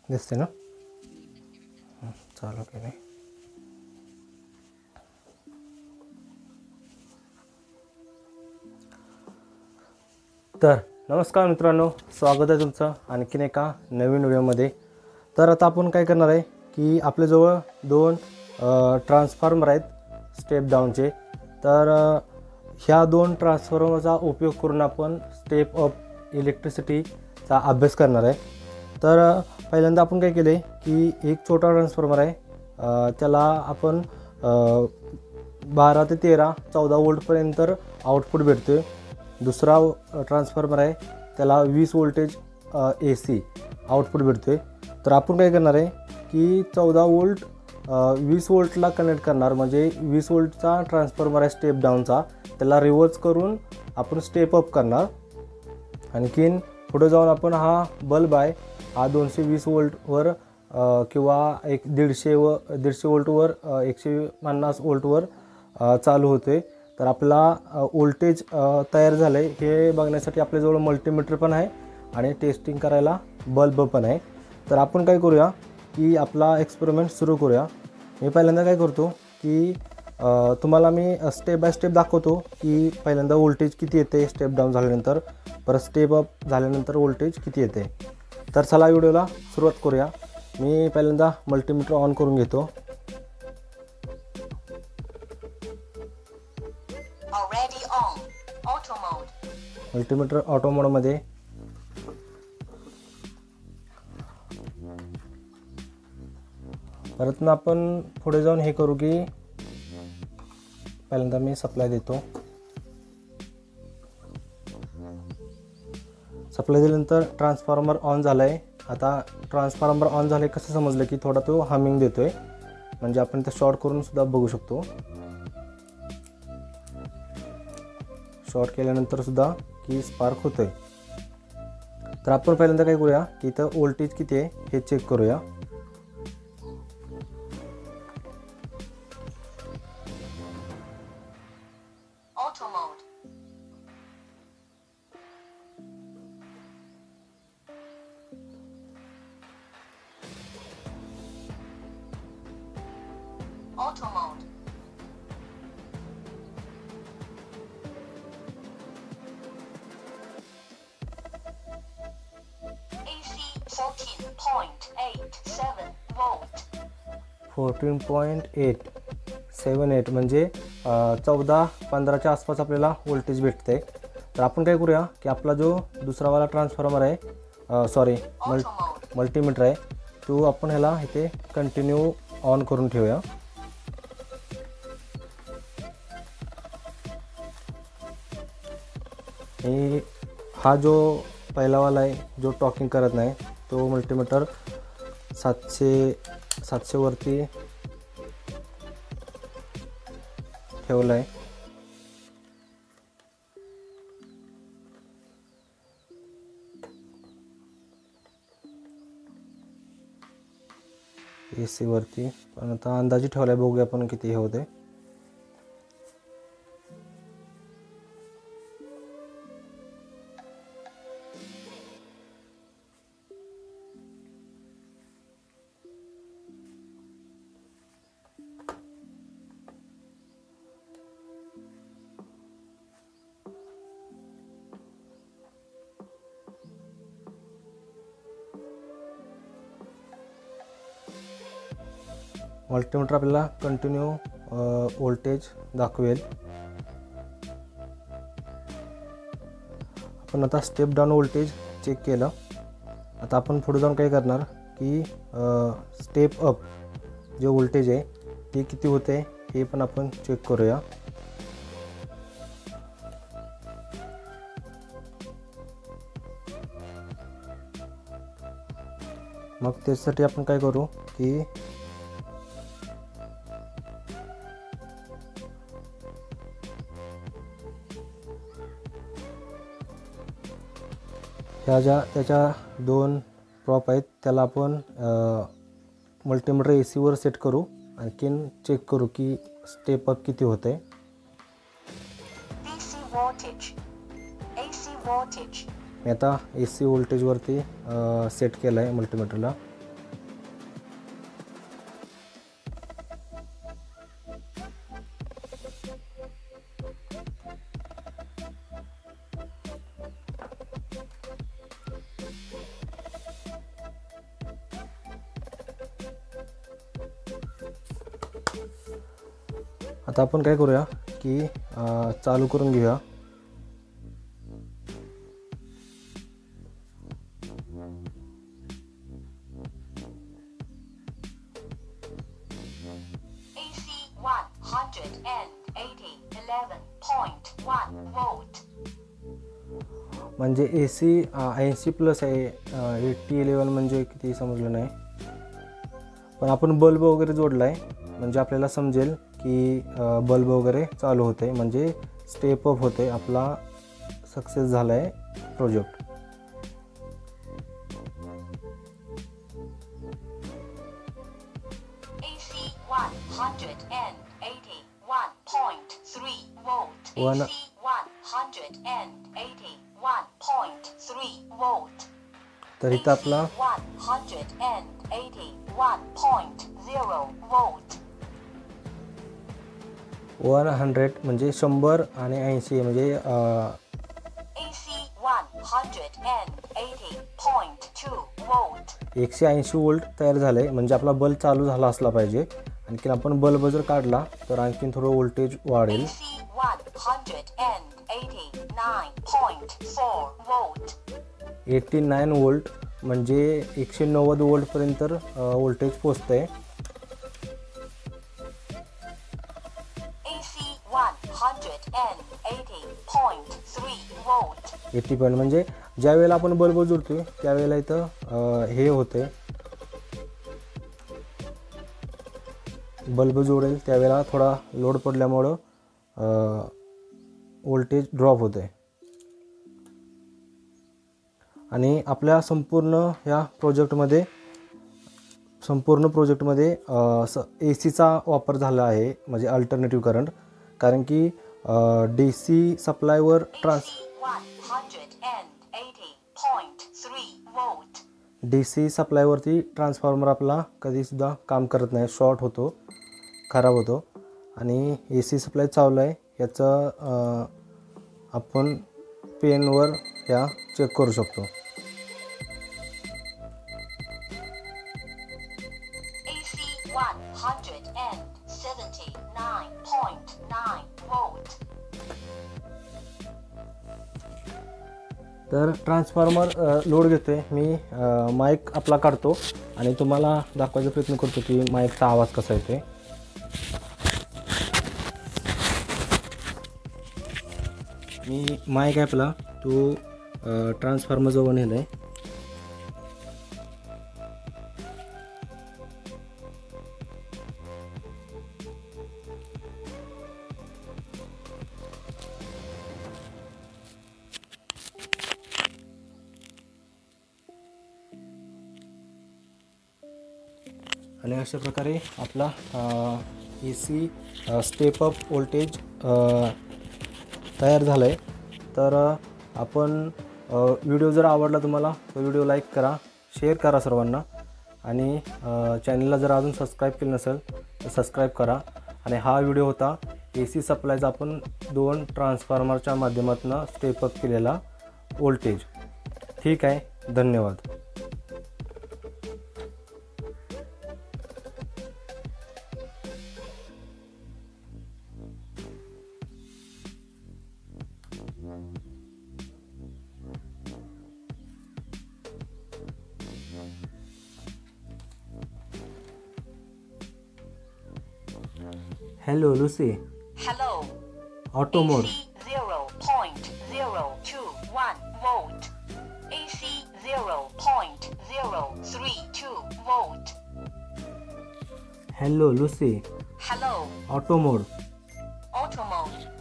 दिसते ना? चालू केले. तर नमस्कार मित्रांनो, स्वागत आहे तुमचं आणखीन एका नवीन व्हिडिओमध्ये. तर आता आपण काय करणार आहे की आपल्याजवळ दोन ट्रान्सफॉर्मर आहेत स्टेप डाऊनचे. तर ह्या दोन ट्रान्सफॉर्मरचा उपयोग करून आपण स्टेप अप इलेक्ट्रिसिटीचा अभ्यास करणार आहे. तर पहिल्यांदा आपण काय केले की एक छोटा ट्रान्सफॉर्मर आहे, त्याला आपण 12 ते 13 14 वोल्टपर्यंत आउटपुट भेटतो आहे. दुसरा ट्रान्सफॉर्मर आहे, त्याला 20 वोल्टेज AC आउटपुट भेटतो आहे. तर आपण काय करणार आहे की 14 वोल्ट 20 वोल्टला कनेक्ट करणार, म्हणजे 20 वोल्टचा ट्रान्सफॉर्मर आहे स्टेप डाऊनचा, त्याला रिव्हर्स करून आपण स्टेप अप करणार. आणखीन पुढे जाऊन आपण हा बल्ब आहे, हा 220 वोल्टवर किंवा 150 वोल्टवर 150 वोल्टवर चालू होतो आहे. तर आपला व्होल्टेज तयार झालं आहे हे बघण्यासाठी आपल्याजवळ मल्टीमीटर पण आहे आणि टेस्टिंग करायला बल्ब पण आहे. तर आपण काय करूया की आपला एक्सपेरिमेंट सुरू करूया. मी पहिल्यांदा काय करतो की तुम्हाला मी स्टेप बाय स्टेप दाखवतो की पहिल्यांदा व्होल्टेज किती येते स्टेप डाऊन झाल्यानंतर, परत स्टेप अप झाल्यानंतर व्होल्टेज किती येते. तर चला व्हिडिओला सुरुवात करूया. मी पहिल्यांदा मल्टीमीटर ऑन करून घेतो. मल्टीमीटर ऑटो मोडमध्ये. परत ना आपण पुढे जाऊन हे करू की पहिल्यांदा मी सप्लाय देतो. सप्लाय दिल्यानंतर ट्रान्सफॉर्मर ऑन झाला आहे. आता ट्रान्सफॉर्मर ऑन झाले कसं समजलं की थोडा तो हमिंग देतो आहे, म्हणजे आपण ते शॉर्ट करून सुद्धा बघू शकतो. शॉर्ट केल्यानंतर सुद्धा की स्पार्क होतोय. तर आपण पहिल्यांदा काय करूया की इथं व्होल्टेज किती आहे हे चेक करूया. Auto mode. AC 14.87 volt. 14.878 म्हणजे 14-15च्या आसपास आपल्याला व्होल्टेज भेटते. तर आपण काय करूया की आपला जो दुसरावाला ट्रान्सफॉर्मर आहे, मल्टीमीटर आहे, तो आपण ह्याला इथे कंटिन्यू ऑन करून ठेवूया. हा जो पहिलावाला आहे जो टॉकिंग करत नाही तो मल्टीमीटर 700 वरती ठेवला आहे. AC वरती, पण आता अंदाजे ठेवलाय, बघूया आपण किती हे होते. मल्टीमीटर आपल्याला कंटिन्यू व्होल्टेज दाखवेल. आपण आता स्टेप डाऊन व्होल्टेज चेक केलं. आता आपण पुढे जाऊन काय करणार की स्टेप अप जे व्होल्टेज आहे ते किती होते हे पण आपण चेक करूया. मग त्यासाठी आपण काय करू की त्याच्या दोन प्रॉप आहेत, त्याला आपण मल्टीमीटर AC सेट करू. आणखीन चेक करू की स्टेप अप किती होते. मी आता AC व्होल्टेजवरती सेट केलं आहे मल्टीमीटरला. आता आपण काय करूया की चालू करून घेऊया. AC 180 11.1 volt. म्हणजे AC 80+ आहे. 80 म्हणजे किती समजलं नाही, पण आपण बल्ब वगैरे जोडला आहे म्हणजे आपल्याला समजेल की बल्ब वगैरे चालू होते, म्हणजे स्टेप अप होते, आपला सक्सेस झाला आहे project. AC 181.3 volt. One- AC 181.3 volt. तर इथं आपला 181.0 volt. 100 म्हणजे 100 आणि 80 म्हणजे AC 180.2 volt. 180 वोल्ट तयार झाले, म्हणजे आपला बल्ब चालू झाला असला पाहिजे. आणखीन आपण बल्ब जर काढला तर आणखीन थोडं व्होल्टेज वाढेल. AC 189.4 volt. 89 वोल्ट म्हणजे 190 वोल्टपर्यंत व्होल्टेज पोचतं आहे. AC 180.3 volt. 80 पॉईंट म्हणजे ज्या वेळेला आपण बल्ब जोडतोय त्यावेळेला इथं हे होते, बल्ब जोडेल त्यावेळेला थोडा लोड पडल्यामुळं व्होल्टेज ड्रॉप होते. आणि आपल्या संपूर्ण प्रोजेक्टमध्ये ACचा वापर झाला आहे, म्हणजे अल्टरनेटिव्ह करंट. कारण की DC सप्लायवर AC 180.3 volt. DC सप्लायवरती ट्रान्सफॉर्मर आपला कधीसुद्धा काम करत नाही, शॉर्ट होतो, खराब होतो. आणि AC सप्लाय चालू आहे याचं आपण पेनवर ह्या चेक करू शकतो. AC 179.9 volt. तर ट्रान्सफॉर्मर लोड घेतोय मी, माईक आपला काढतो आणि तुम्हाला दाखवायचा प्रयत्न करतो की माईकचा आवाज कसा येतोय. मी माईक आपला तो ट्रान्सफॉर्मर जवळ नेला आहे. आणि अशा प्रकारे आपला AC स्टेप अप व्होल्टेज तयार झाला आहे. तर आपण व्हिडिओ जर आवडला तुम्हाला तर व्हिडिओ लाईक करा, शेअर करा सर्वांना. आणि चॅनलला जर अजून सबस्क्राईब केलं नसेल तर सबस्क्राईब करा. आणि हा व्हिडिओ होता AC सप्लायचा आपण 2 ट्रान्सफॉर्मरच्या माध्यमातून स्टेप अप केलेला व्होल्टेज. ठीक आहे, धन्यवाद. Hello Lucy, Hello. auto mode. AC 0.021 volt. AC 0.032 volt. Hello Lucy, Hello. auto mode. Auto mode.